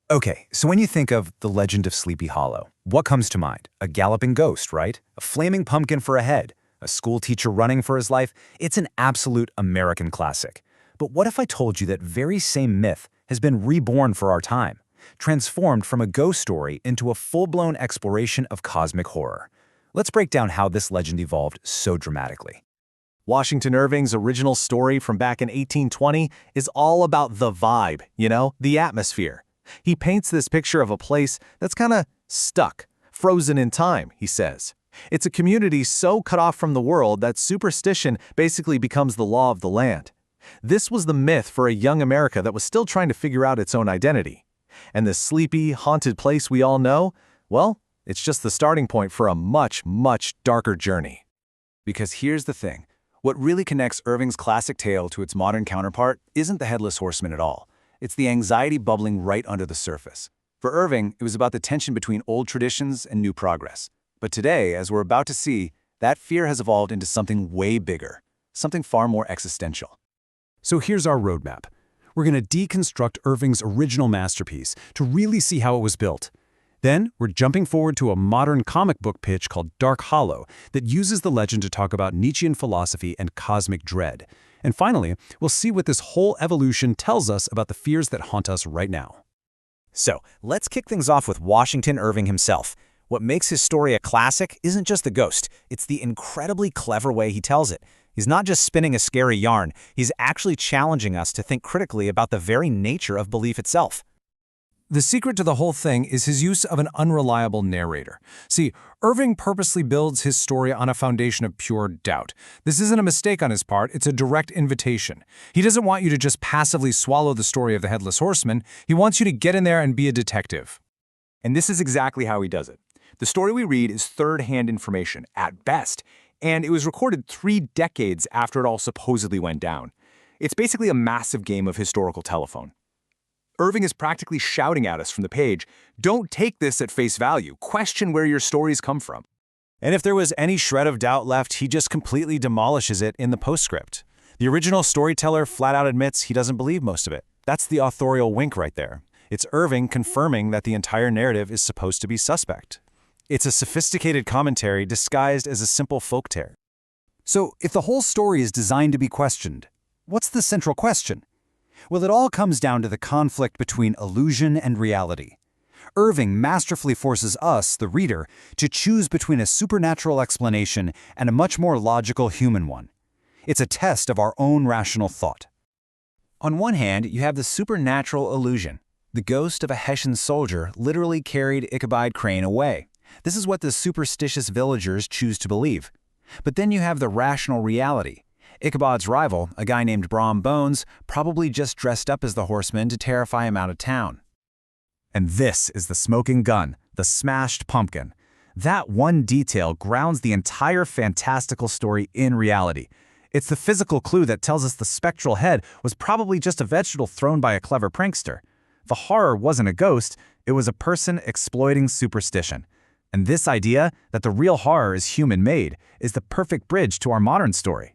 Okay, so when you think of the legend of Sleepy Hollow, what comes to mind? A galloping ghost, right? A flaming pumpkin for a head? A school teacher running for his life? It's an absolute American classic. But what if I told you that very same myth has been reborn for our time, transformed from a ghost story into a full-blown exploration of cosmic horror? Let's break down how this legend evolved so dramatically. Washington Irving's original story from back in 1820 is all about the vibe, the atmosphere. He paints this picture of a place that's kind of stuck, frozen in time, he says. It's a community so cut off from the world that superstition basically becomes the law of the land. This was the myth for a young America that was still trying to figure out its own identity. And this sleepy, haunted place we all know, well, it's just the starting point for a much, much darker journey. Because here's the thing. What really connects Irving's classic tale to its modern counterpart isn't the Headless Horseman at all. It's the anxiety bubbling right under the surface. For Irving, it was about the tension between old traditions and new progress. But today, as we're about to see, that fear has evolved into something way bigger, something far more existential. So here's our roadmap. We're going to deconstruct Irving's original masterpiece to really see how it was built. Then, we're jumping forward to a modern comic book pitch called Dark Hollow that uses the legend to talk about Nietzschean philosophy and cosmic dread. And finally, we'll see what this whole evolution tells us about the fears that haunt us right now. So, let's kick things off with Washington Irving himself. What makes his story a classic isn't just the ghost, it's the incredibly clever way he tells it. He's not just spinning a scary yarn, he's actually challenging us to think critically about the very nature of belief itself. The secret to the whole thing is his use of an unreliable narrator. See, Irving purposely builds his story on a foundation of pure doubt. This isn't a mistake on his part, it's a direct invitation. He doesn't want you to just passively swallow the story of the Headless Horseman, he wants you to get in there and be a detective. And this is exactly how he does it. The story we read is third-hand information, at best, and it was recorded 3 decades after it all supposedly went down. It's basically a massive game of historical telephone. Irving is practically shouting at us from the page, don't take this at face value, question where your stories come from. And if there was any shred of doubt left, he just completely demolishes it in the postscript. The original storyteller flat out admits he doesn't believe most of it. That's the authorial wink right there. It's Irving confirming that the entire narrative is supposed to be suspect. It's a sophisticated commentary disguised as a simple folktale. So, if the whole story is designed to be questioned, what's the central question? Well, it all comes down to the conflict between illusion and reality. Irving masterfully forces us, the reader, to choose between a supernatural explanation and a much more logical human one. It's a test of our own rational thought. On one hand, you have the supernatural illusion. The ghost of a Hessian soldier literally carried Ichabod Crane away. This is what the superstitious villagers choose to believe. But then you have the rational reality. Ichabod's rival, a guy named Brom Bones, probably just dressed up as the horseman to terrify him out of town. And this is the smoking gun, the smashed pumpkin. That one detail grounds the entire fantastical story in reality. It's the physical clue that tells us the spectral head was probably just a vegetable thrown by a clever prankster. The horror wasn't a ghost, it was a person exploiting superstition. And this idea that the real horror is human-made is the perfect bridge to our modern story.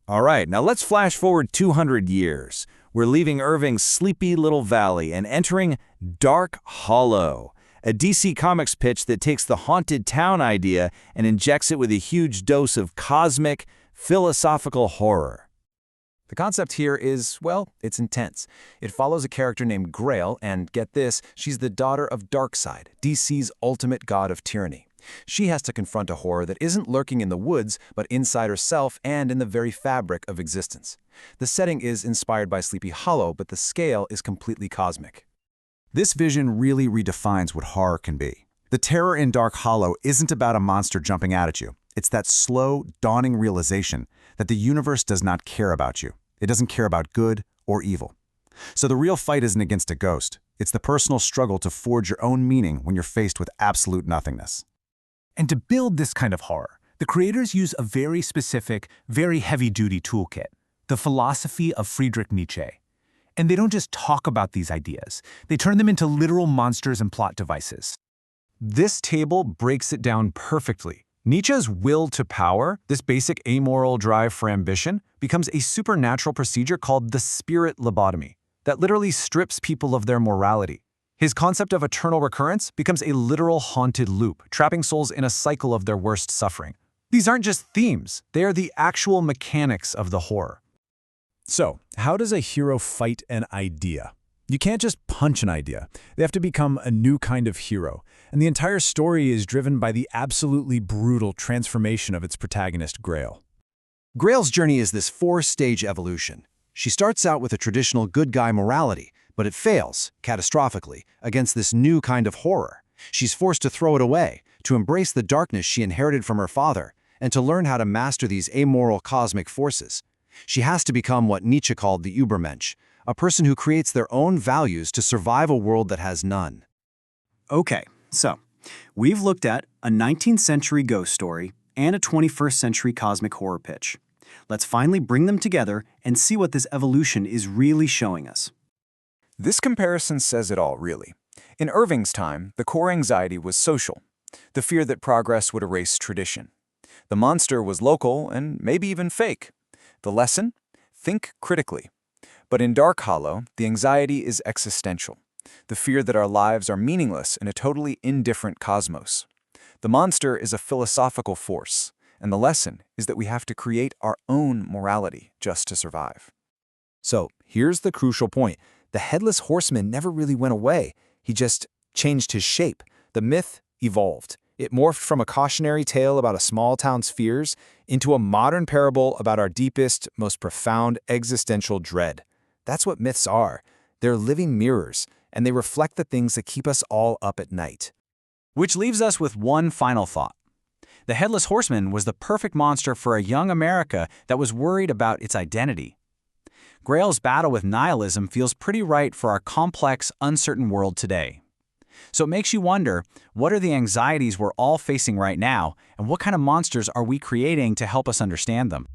All right, now let's flash forward 200 years. We're leaving Irving's sleepy little valley and entering Dark Hollow, a DC Comics pitch that takes the haunted town idea and injects it with a huge dose of cosmic, philosophical horror. The concept here is, well, it's intense. It follows a character named Grail, and get this, she's the daughter of Darkseid, DC's ultimate god of tyranny. She has to confront a horror that isn't lurking in the woods, but inside herself and in the very fabric of existence. The setting is inspired by Sleepy Hollow, but the scale is completely cosmic. This vision really redefines what horror can be. The terror in Dark Hollow isn't about a monster jumping out at you. It's that slow, dawning realization that the universe does not care about you. It doesn't care about good or evil. So the real fight isn't against a ghost. It's the personal struggle to forge your own meaning when you're faced with absolute nothingness. And to build this kind of horror, the creators use a very specific, very heavy-duty toolkit, the philosophy of Friedrich Nietzsche. And they don't just talk about these ideas, they turn them into literal monsters and plot devices. This table breaks it down perfectly. Nietzsche's will to power, this basic amoral drive for ambition, becomes a supernatural procedure called the spirit lobotomy that literally strips people of their morality. His concept of eternal recurrence becomes a literal haunted loop, trapping souls in a cycle of their worst suffering. These aren't just themes, they are the actual mechanics of the horror. So, how does a hero fight an idea? You can't just punch an idea. They have to become a new kind of hero. And the entire story is driven by the absolutely brutal transformation of its protagonist, Grail. Grail's journey is this four-stage evolution. She starts out with a traditional good guy morality, but it fails, catastrophically, against this new kind of horror. She's forced to throw it away, to embrace the darkness she inherited from her father, and to learn how to master these amoral cosmic forces. She has to become what Nietzsche called the Übermensch, a person who creates their own values to survive a world that has none. Okay, so we've looked at a 19th century ghost story and a 21st century cosmic horror pitch. Let's finally bring them together and see what this evolution is really showing us. This comparison says it all, really. In Irving's time, the core anxiety was social, the fear that progress would erase tradition. The monster was local and maybe even fake. The lesson? Think critically. But in Dark Hollow, the anxiety is existential, the fear that our lives are meaningless in a totally indifferent cosmos. The monster is a philosophical force, and the lesson is that we have to create our own morality just to survive. So, here's the crucial point. The Headless Horseman never really went away. He just changed his shape. The myth evolved. It morphed from a cautionary tale about a small town's fears into a modern parable about our deepest, most profound existential dread. That's what myths are. They're living mirrors, and they reflect the things that keep us all up at night. Which leaves us with one final thought. The Headless Horseman was the perfect monster for a young America that was worried about its identity. Grail's battle with nihilism feels pretty right for our complex, uncertain world today. So it makes you wonder, what are the anxieties we're all facing right now, and what kind of monsters are we creating to help us understand them?